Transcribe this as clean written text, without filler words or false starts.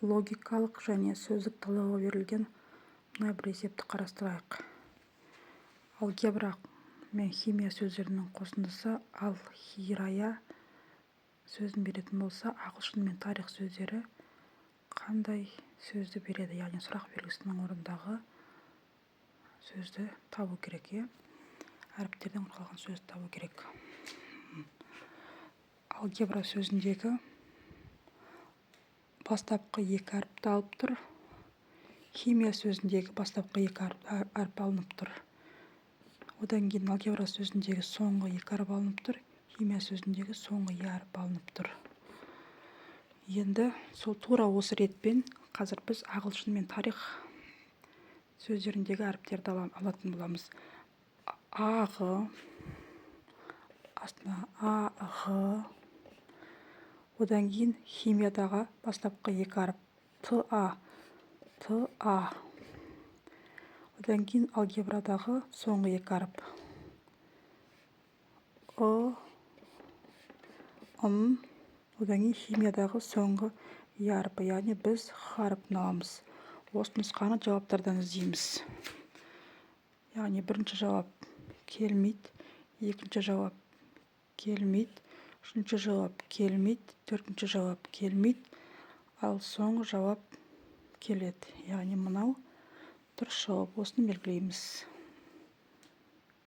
логикалық және сөздік талдауға берілген мына бір есепті қарастырайық. Алгебра мен химия сөздерінің қосындысы ал-хирая сөзін беретін болса, ағылшын мен тарих сөздері қандай сөзді береді? Яғни сұрақ белгісінің орындағы сөзді табу керек. Әріптерден құралған сөзді табу керек. Алгебра сөзіндегі бастапқы екі әріпті алып тұр. Химия сөзіндегі бастапқы екі әріп алынып тұр. Одан кейін алгебра сөзіндегі соңғы екі әріп алынып тұр. Химия сөзіндегі соңғы әріп алынып тұр. Енді сол тура осы ретпен қазір біз ағылшын мен тарих сөздеріндегі әріптерді алатын боламыз. ағы, астына ағы, одан кейін химиядағы бастапқы екі әріп та. Одан кейін алгебрадағы соңғы екі әріп одан кейін химиядағы соңғы әріпі, яғни біз әріпін аламыз. Осы нұсқаны жауаптардан іздейміз. Яғни бірінші жауап келмейді, екінші жауап келмейді, үшінші жауап келмейді, төртінші жауап келмейді, ал соңғы жауап келеді. Яғни мынау дұрыс жауап. Осыны белгілейміз.